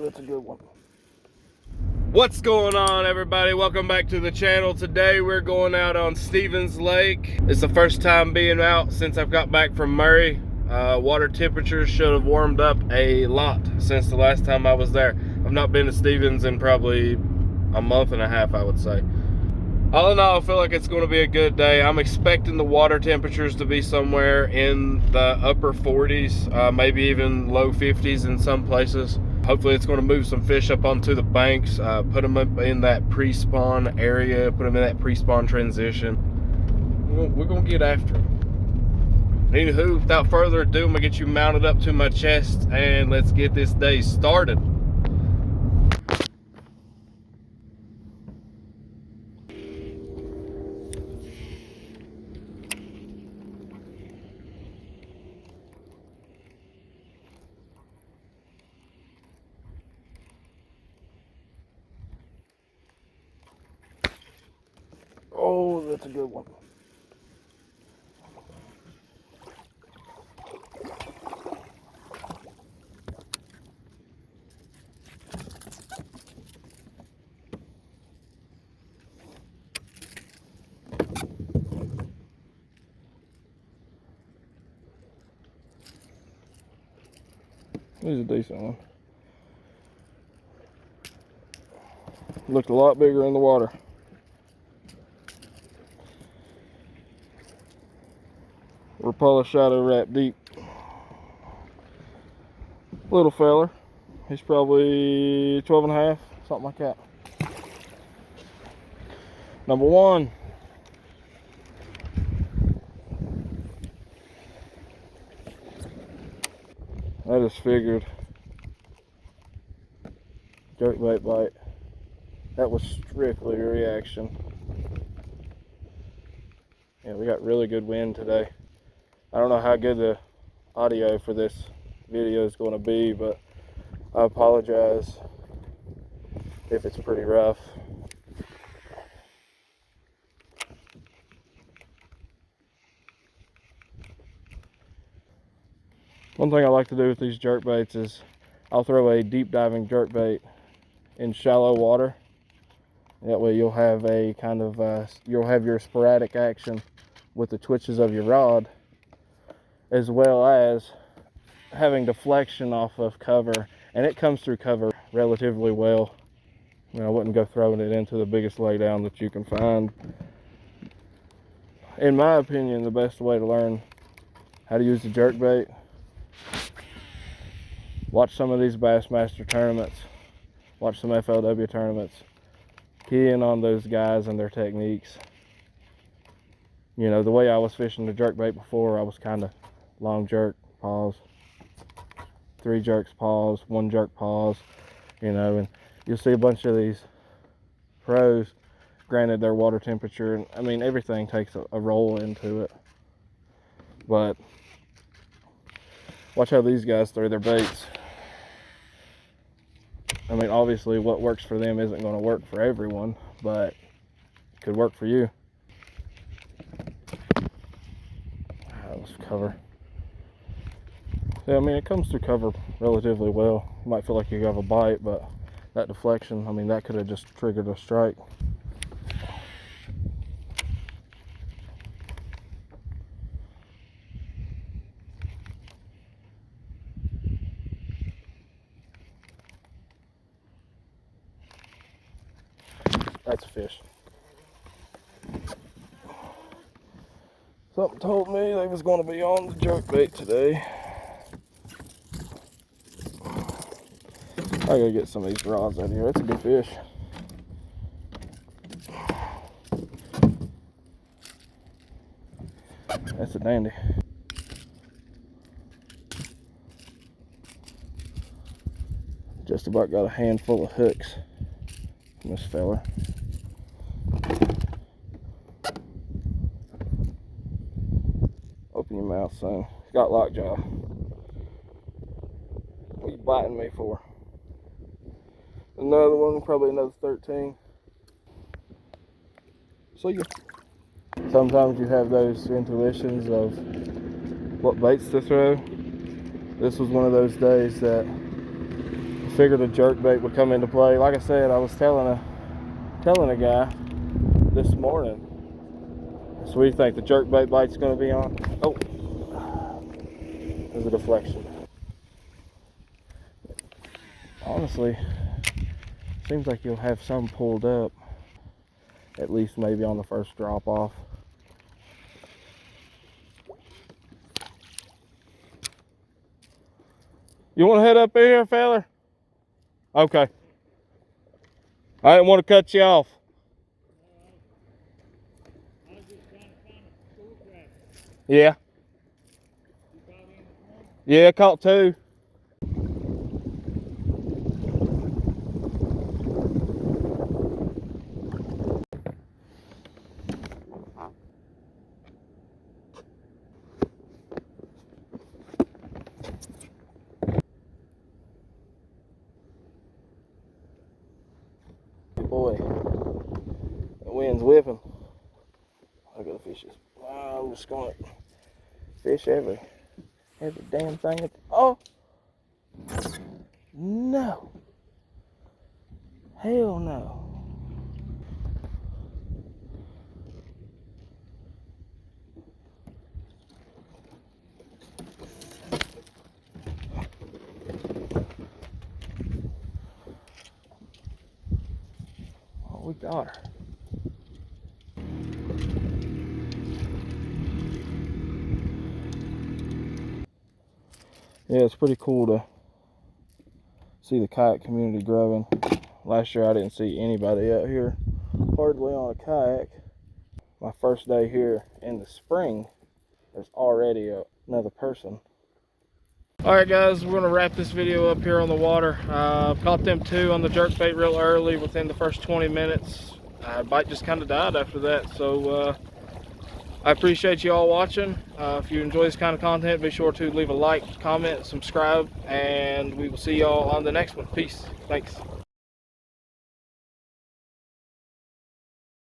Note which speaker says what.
Speaker 1: that's a good one.
Speaker 2: What's going on, everybody? Welcome back to the channel. Today we're going out on Stevens Lake. It's the first time being out since I've got back from Murray. Water temperatures should have warmed up a lot since the last time I was there. I've not been to Stevens in probably a month and a half, I would say. All in all, I feel like it's going to be a good day. I'm expecting the water temperatures to be somewhere in the upper 40s, maybe even low 50s in some places. Hopefully it's going to move some fish up onto the banks, put them up in that pre-spawn area, put them in that pre-spawn transition. We're going to get after them. Anywho, without further ado, I'm going to get you mounted up to my chest and let's get this day started.
Speaker 1: Oh, that's a good one.
Speaker 2: This is a decent one. Looked a lot bigger in the water. Rapala Shadow Rap Deep. Little feller. He's probably 12 and a half, something like that. Number one. I just figured. Jerkbait bite. That was strictly a reaction. Yeah, we got really good wind today. I don't know how good the audio for this video is going to be, but I apologize if it's pretty rough. One thing I like to do with these jerkbaits is I'll throw a deep diving jerkbait in shallow water. That way you'll have a kind of, you'll have your sporadic action with the twitches of your rod, as well as having deflection off of cover, and it comes through cover relatively well. I mean, I wouldn't go throwing it into the biggest laydown that you can find. In my opinion, the best way to learn how to use the jerkbait, watch some of these Bassmaster tournaments, watch some FLW tournaments, key in on those guys and their techniques. You know, the way I was fishing the jerkbait before, I was kind of long jerk, pause, 3 jerks, pause, 1 jerk, pause, you know, and you'll see a bunch of these pros, granted their water temperature, and I mean, everything takes a role into it, but watch how these guys throw their baits. I mean, obviously what works for them isn't going to work for everyone, but it could work for you. That was cover. Yeah, I mean, it comes through cover relatively well. You might feel like you have a bite, but that deflection, I mean, that could have just triggered a strike. That's a fish. Something told me they was going to be on the jerkbait today. I gotta get some of these rods out of here. That's a good fish. That's a dandy. Just about got a handful of hooks from this fella. Open your mouth, son. He's got lockjaw. What are you biting me for? Another one, probably another 13. See ya. Sometimes you have those intuitions of what baits to throw. This was one of those days that I figured a jerkbait would come into play. Like I said, I was telling a guy this morning. So what do you think? The jerkbait bite's going to be on? Oh, there's a deflection. Honestly, seems like you'll have some pulled up, at least maybe on the first drop off. You want to head up in here, fella? Okay. I didn't want to cut you off. Yeah. Yeah, caught 2. Boy, the wind's whipping. Look at the fishes. Wow, I'm just gonna fish every damn thing. Oh no! Hell no! Oh, we got her. Yeah, it's pretty cool to see the kayak community growing. Last year I didn't see anybody out here hardly on a kayak. My first day here in the spring, there's already another person. Alright guys, we're going to wrap this video up here on the water. Caught them 2 on the jerkbait real early within the first 20 minutes. Bite just kind of died after that, so I appreciate you all watching. If you enjoy this kind of content, be sure to leave a like, comment, subscribe, and we will see y'all on the next one. Peace. Thanks.